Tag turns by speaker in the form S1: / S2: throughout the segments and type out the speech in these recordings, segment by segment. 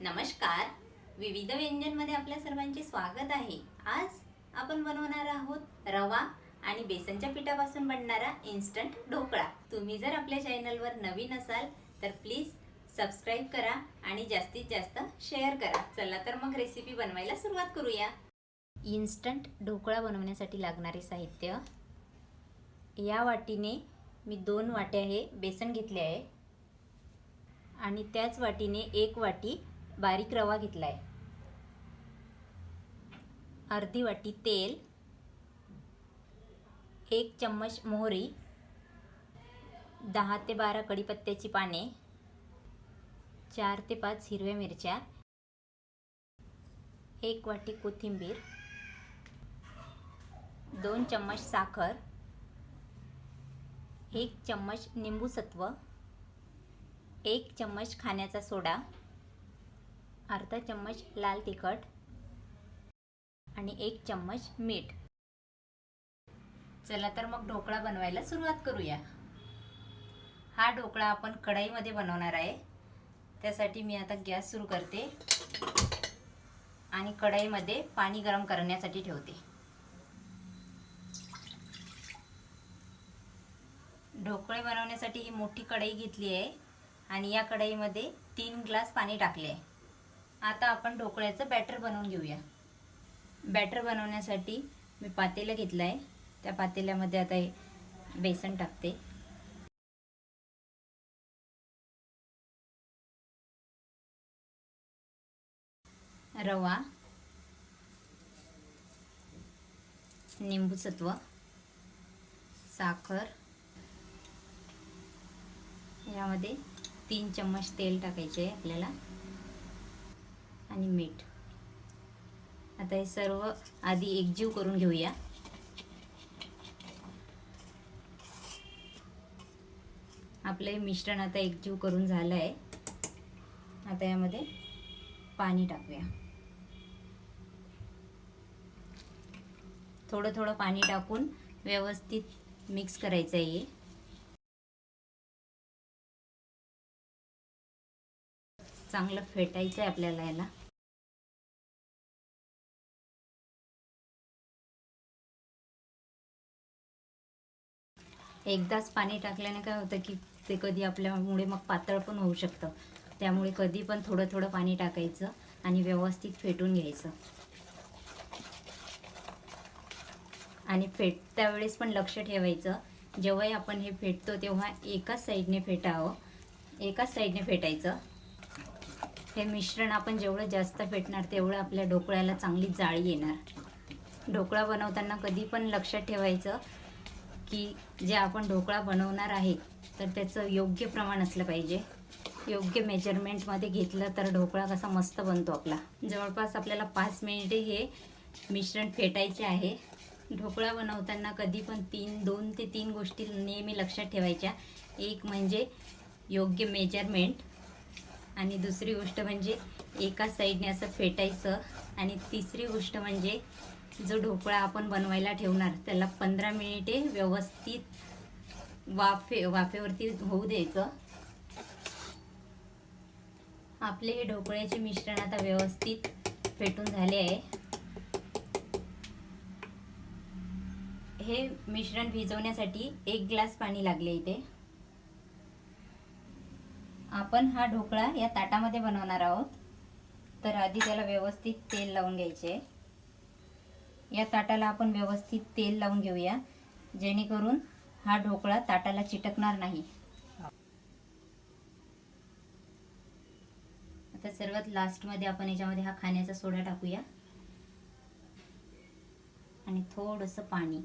S1: नमस्कार. विविध व्यंजनमध्ये आपल्या सर्वांचे स्वागत आहे. आज आपण बनवणार आहोत रवा आणि बेसनच्या पिठापासून बनणारा इन्स्टंट ढोकळा. तुम्ही जर आपल्या चॅनलवर नवीन असाल तर प्लीज सबस्क्राइब करा आणि जास्तीत जास्त शेअर करा. चला तर मग रेसिपी बनवायला सुरुवात करूया. इन्स्टंट ढोकळा बनवण्यासाठी लागणारे साहित्य: या वाटीने मी 2 वाट्या हे बेसन घेतले आहे आणि त्याच वाटीने 1 वाटी बारीक रवा घेतला आहे. अर्धी वाटी तेल, 1 चम्मच मोहरी, 10 ते 12 कढीपत्त्याची पाने, 4 ते 5 हिरव्या मिरच्या, 1 वाटी कोथिंबीर, 2 चम्मच साखर, 1 चम्मच निंबू सत्व, 1 चम्मच खाण्याचा सोडा, अर्धा चम्मच लाल तिखट आणि 1 चम्मच मीठ. चला तर मग ढोकळा बनवायला सुरुवात करूया. हा ढोकळा आपण कढईमध्ये बनवणार आहे. त्यासाठी मी आता गॅस सुरू करते आणि कढईमध्ये पाणी गरम करण्यासाठी ठेवते. ढोकळे बनवण्यासाठी ही मोठी कढई घेतली आहे आणि या कढईमध्ये 3 ग्लास पाणी टाकले आहे. आता आपण ढोकळ्याचं बॅटर बनवून घेऊया. बॅटर बनवण्यासाठी मी पातेलं घेतलं आहे. त्या पातेल्यामध्ये आता हे बेसन टाकते. रवा, निंबू सत्व, साखर, यामध्ये 3 चम्मच तेल टाकायचे आहे आपल्याला आणि मीठ. आता हे सर्व आधी एकजीव करून घेऊया. आपलं हे मिश्रण आता एकजीव करून झालं आहे. आता यामध्ये पाणी टाकूया. थोडं थोडं पाणी टाकून व्यवस्थित मिक्स करायचं आहे. चांगलं फेटायचं आहे आपल्याला याला. एकदाच पाणी टाकल्याने काय होतं की ते कधी आपल्यामुळे मग पातळ पण होऊ शकतं. त्यामुळे कधी पण थोडं थोडं पाणी टाकायचं आणि व्यवस्थित फेटून घ्यायचं. आणि फेटत्या वेळेस पण लक्ष ठेवायचं, जेव्हाही आपण हे फेटतो तेव्हा एकाच साईडने फेटावं, एकाच साईडने फेटायचं. हे मिश्रण आपण जेवढं जास्त फेटणार तेवढं आपल्या ढोकळ्याला चांगली जाळी येणार. ढोकळा बनवताना कधी पण लक्षात ठेवायचं की जे आपण ढोकळा बनवणार आहे तर त्याचं योग्य प्रमाण असलं पाहिजे. योग्य मेजरमेंटमध्ये घेतलं तर ढोकळा कसा मस्त बनतो आपला. जवळपास आपल्याला 5 मिनिटे हे मिश्रण फेटायचे आहे. ढोकळा बनवताना कधी पण 2 ते 3 गोष्टी नेहमी लक्षात ठेवायच्या. एक म्हणजे योग्य मेजरमेंट आणि दुसरी गोष्ट म्हणजे एकाच साईडने असं फेटायचं आणि तिसरी गोष्ट म्हणजे जो ढोकळा आपण बनवायला ठेवणार त्याला 15 मिनिटे व्यवस्थित वाफेवरती होऊ द्यायचं. आपले हे ढोकळ्याचे मिश्रण आता व्यवस्थित फेटून झाले आहे. हे मिश्रण भिजवण्यासाठी 1 ग्लास पाणी लागले इथे. आपण हा ढोकळा या ताटामध्ये बनवणार आहोत, तर आधी त्याला व्यवस्थित तेल लावून घ्यायचे. या ताटाला आपण व्यवस्थित तेल लावून घेऊया, जेणेकरून हा ढोकळा ताटाला चिटकणार नाही. आता सर्वात लास्टमध्ये आपण याच्यामध्ये हा खाण्याचा सोडा टाकूया आणि थोडंसं पाणी.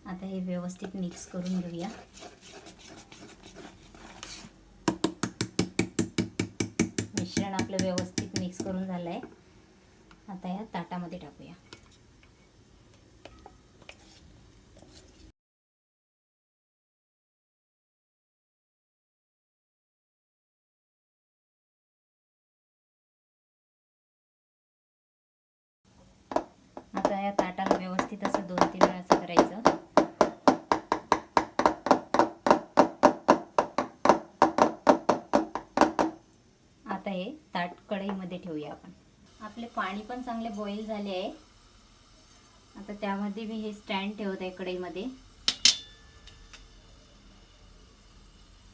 S1: आता हे व्यवस्थित मिक्स करून घेऊया. मिश्रण आपलं व्यवस्थित मिक्स करून झालं आहे. आता या ताटामध्ये टाकूया. आता या ताटाला व्यवस्थित असं 2-3 वेळा असं करायचं. आहे ताट कढईमध्ये ठेवूया आपण. आपले पाणी पण चांगले बॉईल झाले आहे. आता त्यामध्ये मी हे स्टँड ठेवत आहे कढईमध्ये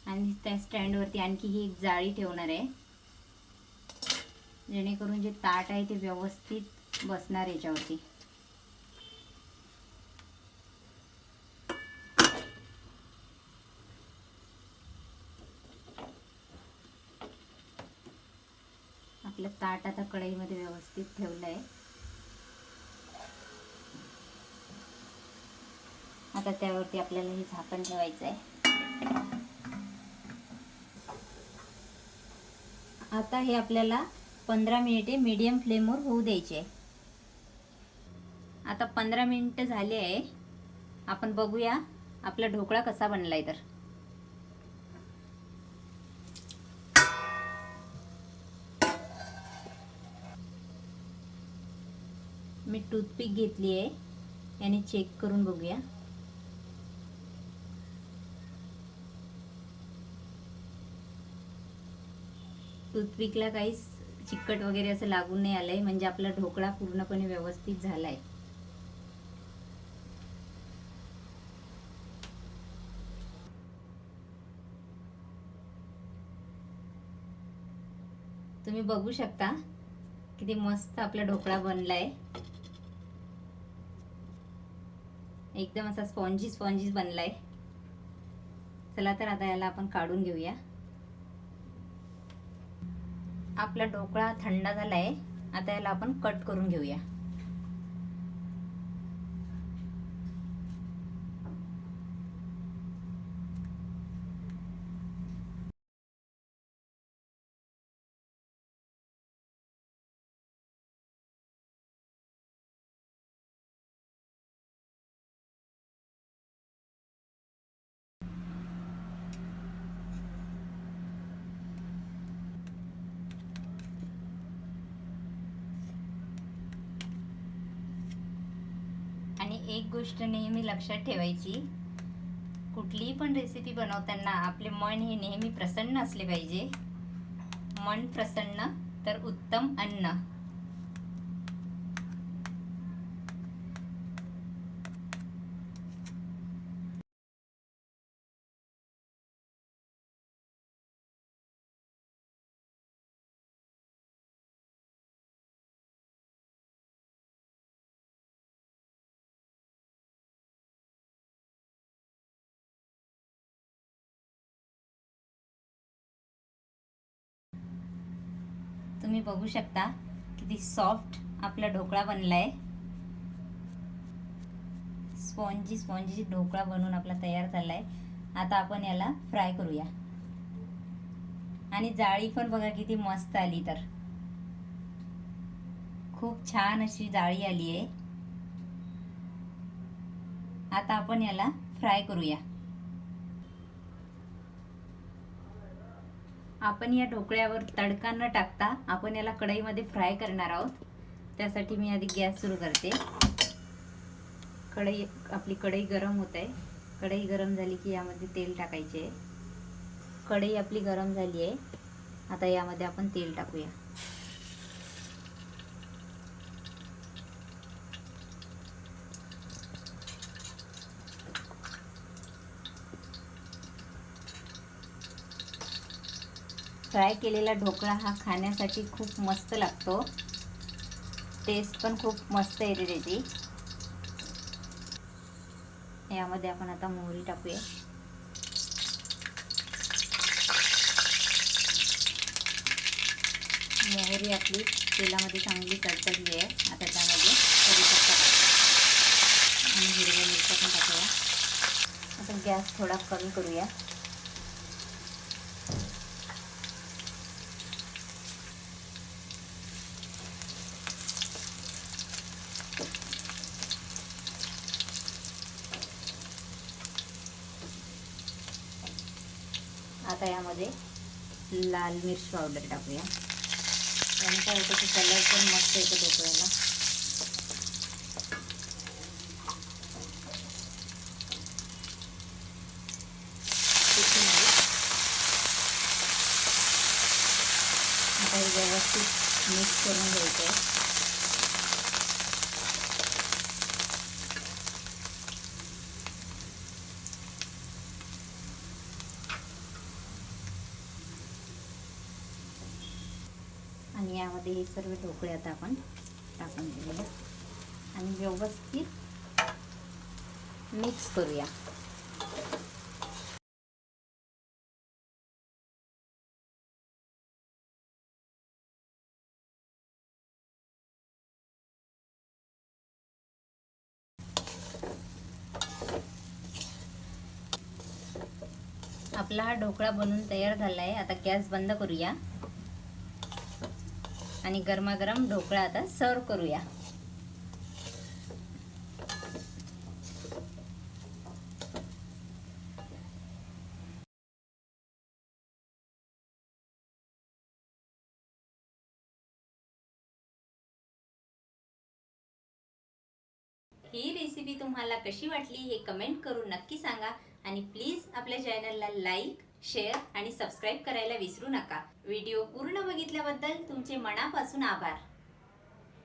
S1: आणि त्या स्टँडवरती आणखी ही एक जाळी ठेवणार आहे, जेणेकरून जे ताट आहे ते व्यवस्थित बसणार याच्यावरती. आपलं ताट आता कढईमध्ये व्यवस्थित ठेवलं आहे. आता त्यावरती आपल्याला हे झाकण ठेवायचं आहे. आता हे आपल्याला 15 मिनिटे मीडियम फ्लेमवर होऊ द्यायचे. आता 15 मिनिटं झाले आहे. आपण बघूया आपला ढोकळा कसा बनलाय. तर मी टूथपिक घेतली आहे, याने चेक करून बघूया. टूथपिकला काहीच चिकट वगैरे असं लागून नाही आलंय, म्हणजे आपला ढोकळा पूर्णपणे व्यवस्थित झालाय. तुम्ही बघू शकता किती मस्त आपला ढोकळा बनलाय. एकदम असा स्पॉन्जी स्पॉन्जी बनलाय. चला तर आता याला आपण काढून घेऊया. आपला ढोकळा थंड झालाय. आता याला आपण कट करून घेऊया. आणि एक गोष्ट नेहमी लक्षात ठेवायची, कुठलीही पण रेसिपी बनवताना आपले मन हे नेहमी प्रसन्न असले पाहिजे. मन प्रसन्न तर उत्तम अन्न. तुम्ही बघू शकता किती सॉफ्ट आपला ढोकळा बनलाय. स्पॉन्जी स्पॉन्जी ढोकळा बनून आपला तयार झालाय. आता आपण याला फ्राय करूया. आणि जाळी पण बघा किती मस्त आली. तर खूप छान अशी जाळी आली आहे. आता आपण याला फ्राय करूया. आपण या ढोकळ्यावर तडका न टाकता आपण याला कढईमध्ये फ्राय करणार आहोत. त्यासाठी मी आधी गॅस सुरू करते. आपली कढई गरम होत आहे. कढई गरम झाली की यामध्ये तेल टाकायचे. कढई आपली गरम झाली आहे. आता यामध्ये आपण तेल टाकूया. फ्राय केलेला ढोकळा हा खाण्यासाठी खूप मस्त लागतो. टेस्ट पण खूप मस्त येते त्याची. यामध्ये आपण आता मोहरी टाकूया. मोहरी आपली तेलामध्ये चांगली तडतडली आहे. आता त्यामध्ये कढीपत्ता आणि हिरव्या मिरच्या पण टाकूया. आता गॅस थोडा कमी करूया. आता यामध्ये लाल मिर्च पावडर टाकूया. त्याने काय होतं की कलर पण मस्त येतो ढोकळ्याला. आता मिक्स करून घ्यायचं आहे. आणि यामध्ये हे सर्व ढोकळे आता आपण टाकून दिलेले आणि व्यवस्थित मिक्स करूया. आपला हा ढोकळा बनवून तयार झाला आहे. आता गॅस बंद करूया आणि गरमागरम ढोकळा आता सर्व करूया. ही रेसिपी तुम्हाला कशी वाटली हे कमेंट करून नक्की सांगा आणि प्लीज आपल्या चॅनलला लाईक, शेअर आणि सबस्क्राईब करायला विसरू नका. व्हिडिओ पूर्ण बघितल्याबद्दल तुमचे मनापासून आभार.